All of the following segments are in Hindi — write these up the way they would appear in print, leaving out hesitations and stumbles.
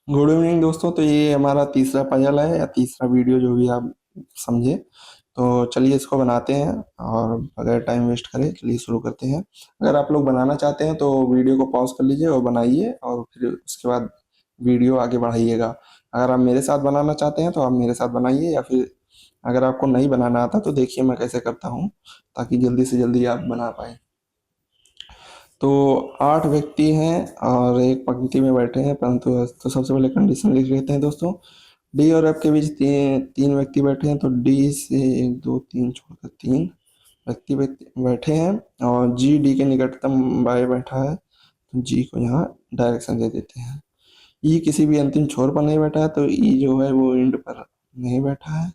गुड इवनिंग दोस्तों। तो ये हमारा तीसरा पजल है या तीसरा वीडियो, जो भी आप समझे। तो चलिए इसको बनाते हैं और बगैर टाइम वेस्ट करे चलिए शुरू करते हैं। अगर आप लोग बनाना चाहते हैं तो वीडियो को पॉज कर लीजिए और बनाइए, और फिर उसके बाद वीडियो आगे बढ़ाइएगा। अगर आप मेरे साथ बनाना चाहते हैं तो आप मेरे साथ बनाइए, या फिर अगर आपको नहीं बनाना आता तो देखिए मैं कैसे करता हूँ, ताकि जल्दी से जल्दी आप बना पाएँ। तो 8 व्यक्ति हैं और एक पंक्ति में बैठे हैं, परंतु तो सबसे पहले कंडीशन लिख लेते हैं दोस्तों। डी और एफ के बीच तीन व्यक्ति बैठे हैं, तो डी से 1 2 3 छोड़कर 3 व्यक्ति बैठे हैं, और जी डी के निकटतम बाएं बैठा है, तो जी को यहाँ डायरेक्शन दे देते हैं। ई किसी भी अंतिम छोर पर नहीं बैठा है, तो ई जो है वो एंड पर नहीं बैठा है।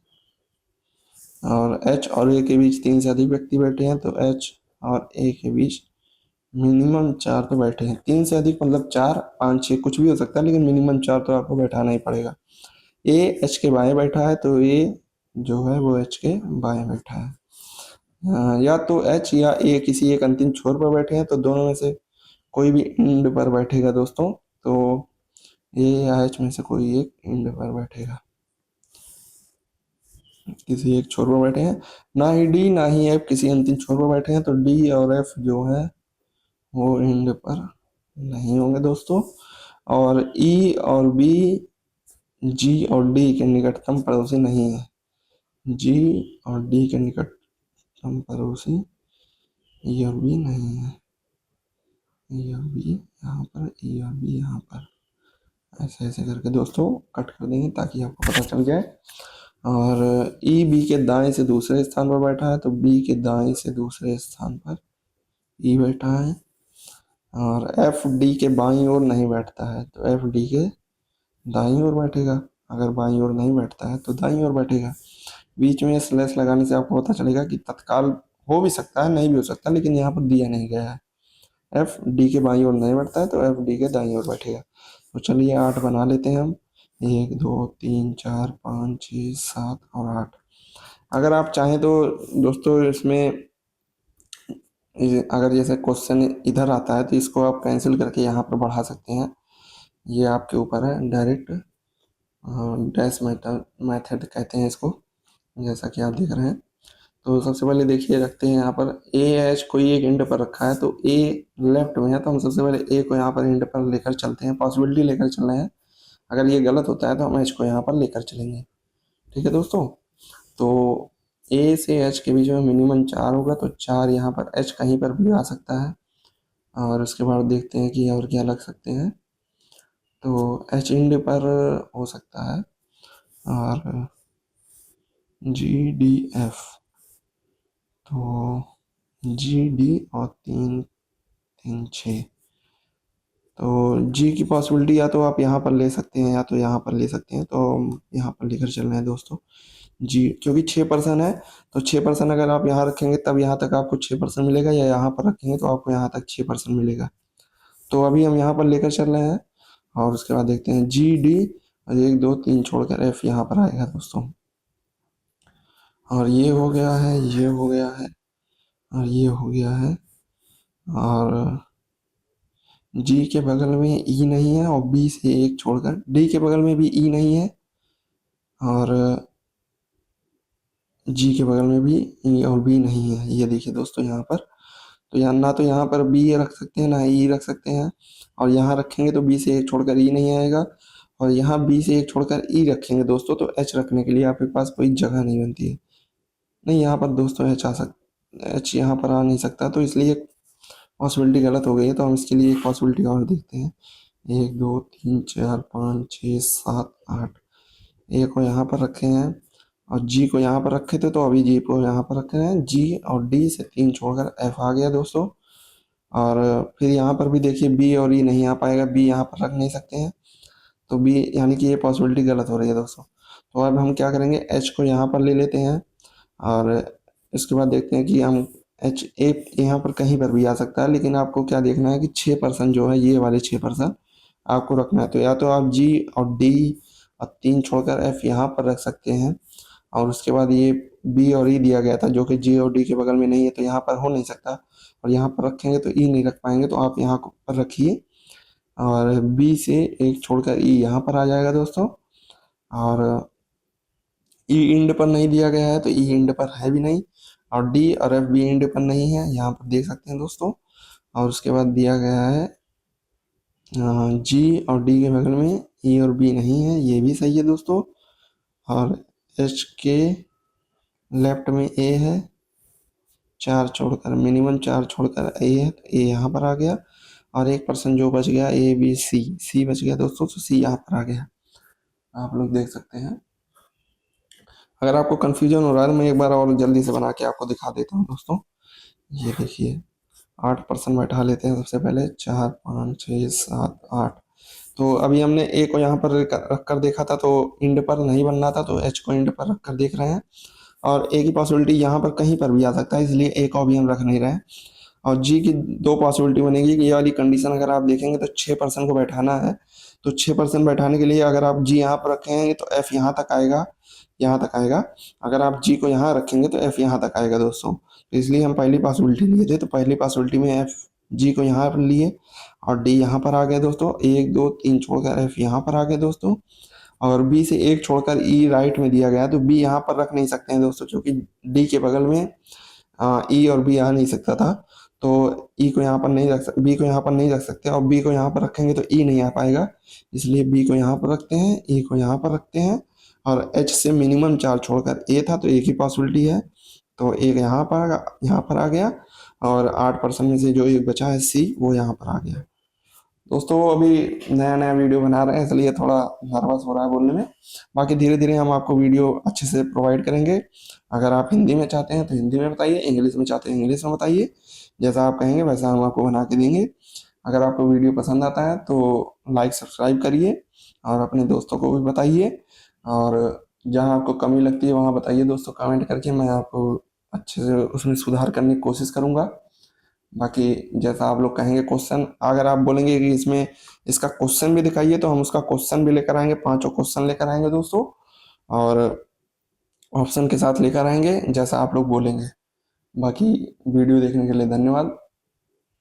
और एच और ए के बीच 3 से अधिक व्यक्ति बैठे हैं, तो एच और ए के बीच मिनिमम 4 तो बैठे हैं। 3 से अधिक मतलब 4 5 6 कुछ भी हो सकता है, लेकिन मिनिमम 4 तो आपको बैठाना ही पड़ेगा। ए एच के बाएं बैठा है, तो ए जो है वो एच के बाएं बैठा है। या तो एच या ए किसी एक अंतिम छोर पर बैठे हैं, तो दोनों में से कोई भी एंड पर बैठेगा दोस्तों। तो ए या एच में से कोई एक एंड पर बैठेगा, किसी एक छोर पर बैठे हैं। ना ही डी ना ही एफ किसी अंतिम छोर पर बैठे हैं, तो डी और एफ जो है वो एंड पर नहीं होंगे दोस्तों। और ई और बी जी और डी के निकटतम पड़ोसी नहीं है। जी और डी के निकटतम पड़ोसी ई और बी नहीं है। ई और बी यहाँ पर, ई और बी यहाँ पर, ऐसे ऐसे करके दोस्तों कट कर देंगे ताकि आपको पता चल जाए। और ई बी के दाएं से दूसरे स्थान पर बैठा है, तो बी के दाएं से दूसरे स्थान पर ई बैठा है। और एफ डी के बाईं ओर नहीं बैठता है, तो एफ डी के दाईं ओर बैठेगा। अगर बाईं ओर नहीं बैठता है तो दाईं ओर बैठेगा। बीच में स्लैश लगाने से आपको पता चलेगा कि तत्काल हो भी सकता है, नहीं भी हो सकता, लेकिन यहाँ पर दिया नहीं गया है। एफ डी के बाईं ओर नहीं बैठता है, तो एफ डी के दाईं ओर बैठेगा। तो चलिए 8 बना लेते हैं हम। 1 2 3 4 5 6 7 और 8। अगर आप चाहें तो दोस्तों इसमें अगर जैसे क्वेश्चन इधर आता है तो इसको आप कैंसिल करके यहाँ पर बढ़ा सकते हैं। ये आपके ऊपर है। डायरेक्ट डैश मेथड कहते हैं इसको, जैसा कि आप देख रहे हैं। तो सबसे पहले देखिए रखते हैं यहाँ पर ए एच कोई एक एंड पर रखा है, तो ए लेफ्ट में है, तो हम सबसे पहले ए को यहाँ पर एंड पर लेकर चलते हैं, पॉसिबिलिटी लेकर चल रहे हैं। अगर ये गलत होता है तो हम एच को यहाँ पर लेकर चलेंगे। ठीक है दोस्तों। तो ए से एच के बीच में मिनिमम 4 होगा, तो 4 यहाँ पर एच कहीं पर भी आ सकता है। और उसके बाद देखते हैं कि और क्या लग सकते हैं। तो एच एंड पर हो सकता है, और जी डी एफ, तो जी डी और 3 3 6। तो जी की पॉसिबिलिटी या तो आप यहाँ पर ले सकते हैं या तो यहाँ पर ले सकते हैं, तो हम यहाँ पर लेकर चल रहे हैं दोस्तों। जी क्योंकि 6% है, तो 6% अगर आप यहाँ रखेंगे तब यहाँ तक आपको 6% मिलेगा, या यहाँ पर रखेंगे तो आपको यहाँ तक 6% मिलेगा। तो अभी हम यहाँ पर लेकर चल रहे हैं, और उसके बाद देखते हैं जी डी और 1 2 3 छोड़कर एफ यहाँ पर आएगा दोस्तों। और ये हो गया है, ये हो गया है, और ये हो गया है। और जी के बगल में ई नहीं है, और बी से एक छोड़कर डी के बगल में भी ई नहीं है, और जी के बगल में भी ई और बी नहीं है। ये देखिए दोस्तों यहाँ पर, तो यहाँ ना तो यहाँ पर बी रख सकते हैं ना ई रख सकते हैं। और यहाँ रखेंगे तो बी से एक छोड़कर ई नहीं आएगा, और यहाँ बी से एक छोड़कर ई रखेंगे दोस्तों तो एच रखने के लिए आपके पास कोई जगह नहीं बनती है। नहीं, यहाँ पर दोस्तों एच आ सकता, एच यहाँ पर आ नहीं सकता, तो इसलिए पॉसिबिलिटी गलत हो गई है। तो हम इसके लिए एक पॉसिबिलिटी और देखते हैं। 1 2 3 4 5 6 7 8। ए को यहाँ पर रखे हैं और जी को यहाँ पर रखे थे, तो अभी जी को यहाँ पर रखे हैं। जी और डी से 3 छोड़कर एफ आ गया दोस्तों। और फिर यहाँ पर भी देखिए बी और ई नहीं आ पाएगा, बी यहाँ पर रख नहीं सकते हैं, तो बी यानी कि ये पॉसिबिलिटी गलत हो रही है दोस्तों। तो अब हम क्या करेंगे, एच को यहाँ पर ले लेते हैं, और इसके बाद देखते हैं कि हम एच ए यहाँ पर कहीं पर भी आ सकता है, लेकिन आपको क्या देखना है कि 6% जो है, ये वाले 6% आपको रखना है। तो या तो आप जी और डी और 3 छोड़कर एफ यहाँ पर रख सकते हैं, और उसके बाद ये बी और ई दिया गया था जो कि जी और डी के बगल में नहीं है, तो यहाँ पर हो नहीं सकता। और यहाँ पर रखेंगे तो ई नहीं रख पाएंगे, तो आप यहाँ पर रखिए। और बी से एक छोड़कर ई यहाँ पर आ जाएगा दोस्तों। और ई इंड पर नहीं दिया गया है तो ई इंड पर है भी नहीं, और डी और एफ भी इंड पर नहीं है, यहाँ पर देख सकते हैं दोस्तों। और उसके बाद दिया गया है जी और डी के बगल में ई और बी नहीं है, ये भी सही है दोस्तों। और एच के लेफ्ट में ए है, चार छोड़कर मिनिमम 4 छोड़कर ए है तो ए यहाँ पर आ गया। और 1% जो बच गया ए बी सी, सी बच गया दोस्तों, तो सी यहाँ पर आ गया, आप लोग देख सकते हैं। अगर आपको कन्फ्यूजन हो रहा है तो मैं एक बार और जल्दी से बना के आपको दिखा देता हूँ दोस्तों। ये देखिए 8% बैठा लेते हैं सबसे पहले, 4 5 6 7 8। तो अभी हमने ए को यहाँ पर रख कर देखा था तो इंड पर नहीं बनना था, तो एच को इंड पर रख कर देख रहे हैं। और ए की पॉसिबिलिटी यहाँ पर कहीं पर भी आ सकता है, इसलिए ए को अभी हम रख नहीं रहे हैं। और जी की 2 पॉसिबिलिटी बनेगी कि ये वाली कंडीशन अगर आप देखेंगे तो 6% को बैठाना है, तो 6% बैठाने के लिए अगर आप जी यहाँ पर रखेंगे तो एफ यहाँ तक आएगा, यहाँ तक आएगा। अगर आप जी को यहाँ रखेंगे तो एफ यहाँ तक आएगा दोस्तों। तो इसलिए हम पहली पॉसिबिलिटी लिए थे, तो पहली पॉसिबिलिटी में एफ जी को यहाँ पर लिए और डी यहाँ पर आ गया दोस्तों। 1 2 3 छोड़कर एफ यहाँ पर आ गया दोस्तों। और बी से एक छोड़कर ई राइट में दिया गया है, तो बी यहाँ पर रख नहीं सकते हैं दोस्तों, क्योंकि डी के बगल में ई और बी आ नहीं सकता था। तो ई को यहाँ पर नहीं रख सकते, बी को यहाँ पर नहीं रख सकते, और बी को यहाँ पर रखेंगे तो ई नहीं आ पाएगा, इसलिए बी को यहाँ पर रखते हैं, ई को यहाँ पर रखते हैं। और एच से मिनिमम 4 छोड़कर ए था तो एक ही पॉसिबिलिटी है, तो एक यहाँ पर आ गया। और 8% में से जो एक बचा है सी, वो यहाँ पर आ गया दोस्तों। वो अभी नया नया वीडियो बना रहे हैं, इसलिए थोड़ा नर्वस हो रहा है बोलने में। बाकी धीरे धीरे हम आपको वीडियो अच्छे से प्रोवाइड करेंगे। अगर आप हिंदी में चाहते हैं तो हिंदी में बताइए, इंग्लिश में चाहते हैं इंग्लिश में बताइए, जैसा आप कहेंगे वैसा हम आपको बना के देंगे। अगर आपको वीडियो पसंद आता है तो लाइक सब्सक्राइब करिए और अपने दोस्तों को भी बताइए। और जहाँ आपको कमी लगती है वहाँ बताइए दोस्तों, कमेंट करके मैं आपको अच्छे से उसमें सुधार करने की कोशिश करूँगा। बाकी जैसा आप लोग कहेंगे क्वेश्चन, अगर आप बोलेंगे कि इसमें इसका क्वेश्चन भी दिखाइए तो हम उसका क्वेश्चन भी लेकर आएंगे, 5 क्वेश्चन लेकर आएंगे दोस्तों, और ऑप्शन के साथ लेकर आएंगे जैसा आप लोग बोलेंगे। बाकी वीडियो देखने के लिए धन्यवाद।